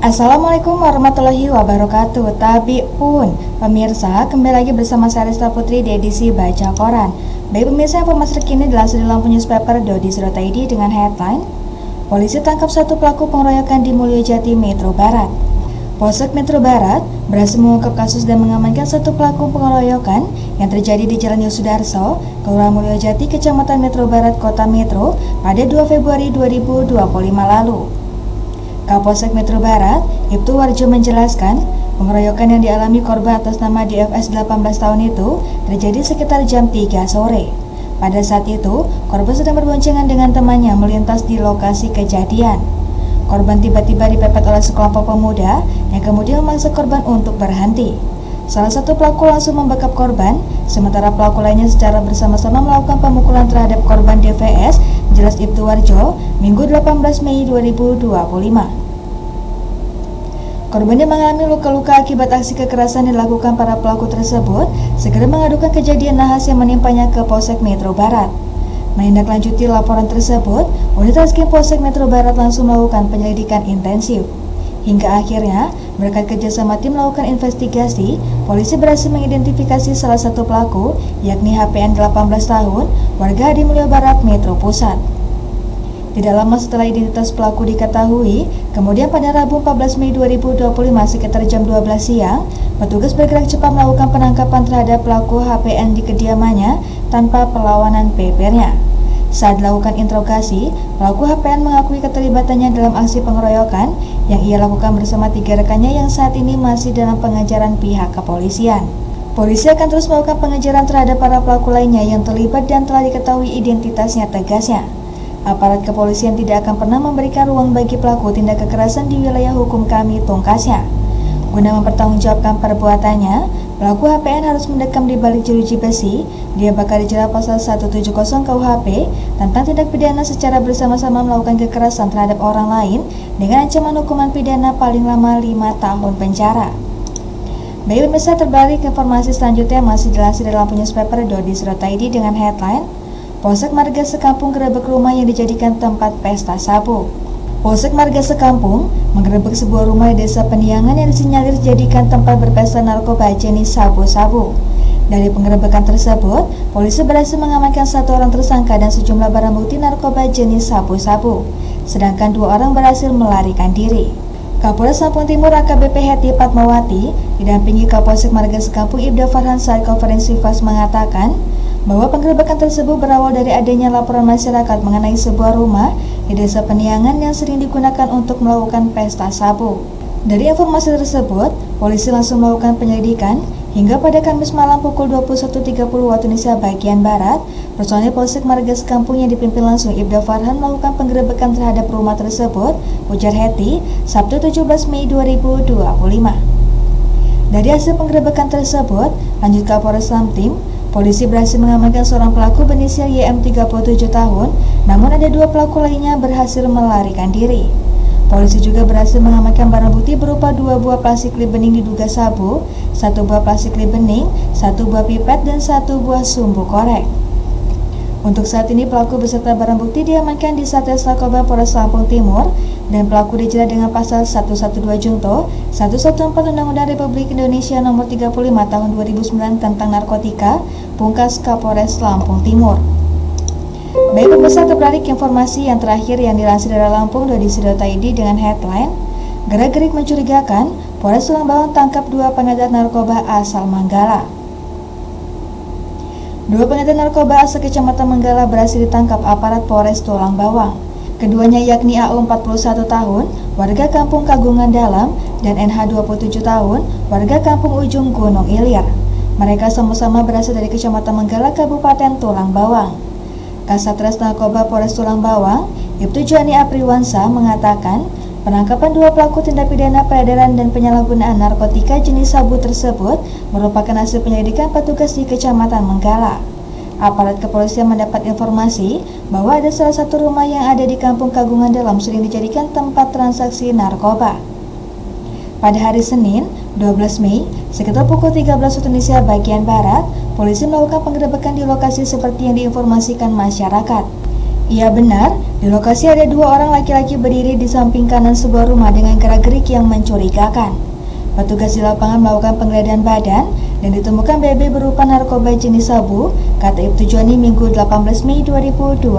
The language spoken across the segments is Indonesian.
Assalamualaikum warahmatullahi wabarakatuh. Tabi pun pemirsa, kembali lagi bersama saya Rizla Putri di edisi Baca Koran. Baik pemirsa, informasi terkini dilansir di Lampung Newspaper .id dengan headline Polisi tangkap satu pelaku pengeroyokan di Mulyojati Metro Barat. Polsek Metro Barat berhasil mengungkap kasus dan mengamankan satu pelaku pengeroyokan yang terjadi di Jalan Yosudarso, Kelurahan Mulyojati, Kecamatan Metro Barat, Kota Metro pada 2 Februari 2025 lalu. Kapolsek Metro Barat, Ibtu Warjo menjelaskan, pengeroyokan yang dialami korban atas nama DFS 18 tahun itu terjadi sekitar jam 3 sore. Pada saat itu, korban sedang berboncengan dengan temannya melintas di lokasi kejadian. Korban tiba-tiba dipepet oleh sekelompok pemuda yang kemudian memaksa korban untuk berhenti. Salah satu pelaku langsung membekap korban, sementara pelaku lainnya secara bersama-sama melakukan pemukulan terhadap korban DVS, jelas Ibtu Warjo, Minggu 18 Mei 2025. Korban yang mengalami luka-luka akibat aksi kekerasan yang dilakukan para pelaku tersebut segera mengadukan kejadian nahas yang menimpanya ke Polsek Metro Barat. Menindaklanjuti laporan tersebut, unit Reskrim Polsek Metro Barat langsung melakukan penyelidikan intensif. Hingga akhirnya, berkat kerjasama tim melakukan investigasi, polisi berhasil mengidentifikasi salah satu pelaku, yakni HPN 18 tahun, warga Hadimulyo Barat, Metro Pusat. Tidak lama setelah identitas pelaku diketahui, kemudian pada Rabu 14 Mei 2025 sekitar jam 12 siang, petugas bergerak cepat melakukan penangkapan terhadap pelaku HPN di kediamannya tanpa perlawanan PPR-nya. Saat dilakukan interogasi, pelaku HPN mengakui keterlibatannya dalam aksi pengeroyokan yang ia lakukan bersama 3 rekannya yang saat ini masih dalam pengejaran pihak kepolisian. Polisi akan terus melakukan pengejaran terhadap para pelaku lainnya yang terlibat dan telah diketahui identitasnya, tegasnya. Aparat kepolisian tidak akan pernah memberikan ruang bagi pelaku tindak kekerasan di wilayah hukum kami, tungkasnya. Guna mempertanggungjawabkan perbuatannya, pelaku HPN harus mendekam di balik jeruji besi. Dia bakal dijerat pasal 170 KUHP tentang tindak pidana secara bersama-sama melakukan kekerasan terhadap orang lain dengan ancaman hukuman pidana paling lama 5 tahun penjara. Baik pemirsa, terbalik informasi selanjutnya masih dilansir dalam Newspaper .id dengan headline Polsek Marga Sekampung gerebek rumah yang dijadikan tempat pesta sabu. Polsek Marga Sekampung menggerebek sebuah rumah di Desa Peniangan yang disinyalir dijadikan tempat berpesta narkoba jenis sabu-sabu. Dari penggerebekan tersebut, polisi berhasil mengamankan 1 orang tersangka dan sejumlah barang bukti narkoba jenis sabu-sabu, sedangkan 2 orang berhasil melarikan diri. Kapolres Lampung Timur AKBP Heti Patmawati didampingi Kapolsek Marga Sekampung Ibda Farhan saat konferensi pers mengatakan bahwa penggerebekan tersebut berawal dari adanya laporan masyarakat mengenai sebuah rumah di Desa Peniangan yang sering digunakan untuk melakukan pesta sabu. Dari informasi tersebut, polisi langsung melakukan penyelidikan hingga pada Kamis malam pukul 21.30 waktu Indonesia bagian Barat, personil Polsek Marga Sekampung yang dipimpin langsung Ibda Farhan melakukan penggerebekan terhadap rumah tersebut, ujar Heti, Sabtu 17 Mei 2025. Dari hasil penggerebekan tersebut, lanjut Kapolres Lamptim, polisi berhasil mengamankan seorang pelaku berinisial YM 37 tahun, namun ada 2 pelaku lainnya berhasil melarikan diri. Polisi juga berhasil mengamankan barang bukti berupa 2 buah plastik lip bening diduga sabu, 1 buah plastik lip bening, 1 buah pipet, dan 1 buah sumbu korek. Untuk saat ini pelaku beserta barang bukti diamankan di Satres Narkoba Polres Lampung Timur dan pelaku dijerat dengan pasal 112 Junto 114 Undang-Undang Republik Indonesia Nomor 35 Tahun 2009 tentang narkotika, pungkas Kapolres Lampung Timur. Baik pemirsa, terbalik informasi yang terakhir yang dilansir dari Lampung .id dengan headline Gerak-gerik mencurigakan, Polres Tulang Bawang tangkap 2 pengedar narkoba asal Manggala. 2 pengedar narkoba asal Kecamatan Manggala berhasil ditangkap aparat Polres Tulang Bawang. Keduanya yakni AU 41 tahun, warga Kampung Kagungan Dalam, dan NH 27 tahun, warga Kampung Ujung Gunung Ilir. Mereka sama-sama berasal dari Kecamatan Manggala, Kabupaten Tulang Bawang. Kasatres Narkoba Polres Tulang Bawang, Ibtu Jani Apriwansa mengatakan, penangkapan 2 pelaku tindak pidana peredaran dan penyalahgunaan narkotika jenis sabu tersebut merupakan hasil penyelidikan petugas di Kecamatan Manggala. Aparat kepolisian mendapat informasi bahwa ada salah satu rumah yang ada di Kampung Kagungan Dalam sering dijadikan tempat transaksi narkoba. Pada hari Senin, 12 Mei, sekitar pukul 13 waktu Indonesia bagian Barat, polisi melakukan penggerebekan di lokasi seperti yang diinformasikan masyarakat. Iya benar, di lokasi ada dua orang laki-laki berdiri di samping kanan sebuah rumah dengan gerak-gerik yang mencurigakan. Petugas di lapangan melakukan penggeledahan badan dan ditemukan BB berupa narkoba jenis sabu, kata Ibtu Joni Minggu 18 Mei 2025.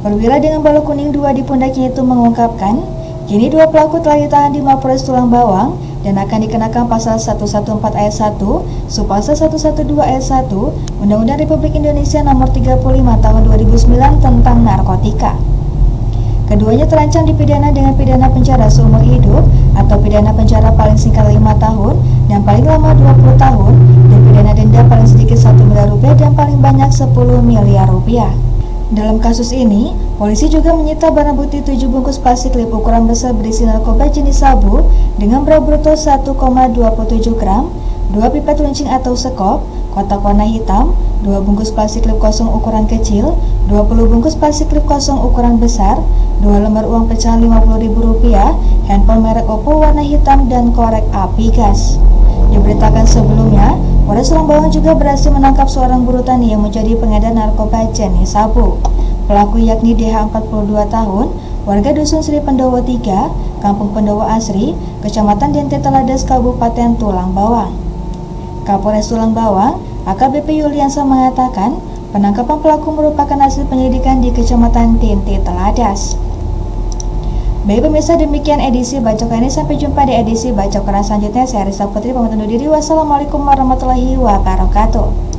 Perwira dengan balok kuning 2 di pundaknya itu mengungkapkan, kini dua pelaku telah ditahan di Mapolres Tulang Bawang dan akan dikenakan pasal 114 ayat 1, subpasal 112 ayat 1, Undang-Undang Republik Indonesia Nomor 35 Tahun 2009 tentang narkotika. Keduanya terancam dipidana dengan pidana penjara seumur hidup atau pidana penjara paling singkat 5 tahun dan paling lama 20 tahun dan pidana denda paling sedikit 1 miliar rupiah dan paling banyak 10 miliar rupiah. Dalam kasus ini, polisi juga menyita barang bukti 7 bungkus plastik lip ukuran besar berisi narkoba jenis sabu dengan berat bruto 1,27 gram, 2 pipet runcing atau sekop, kotak warna hitam, 2 bungkus plastik lip kosong ukuran kecil, 20 bungkus plastik lip kosong ukuran besar, 2 lembar uang pecahan Rp50.000, handphone merek Oppo warna hitam, dan korek api gas. Diberitakan sebelumnya, Polres Tulang Bawang juga berhasil menangkap seorang buruh tani yang menjadi pengedar narkoba jenis sabu. Pelaku yakni DH 42 tahun, warga Dusun Sri Pendowo 3, Kampung Pendowo Asri, Kecamatan Dente Teladas, Kabupaten Tulang Bawang. Kapolres Tulang Bawang, AKBP Yuliansa mengatakan, penangkapan pelaku merupakan hasil penyelidikan di Kecamatan Dente Teladas. Baik pemirsa, demikian edisi Bacok ini. Sampai jumpa di edisi Bacok selanjutnya. Saya Risa Putri pamit undur diri. Wassalamualaikum warahmatullahi wabarakatuh.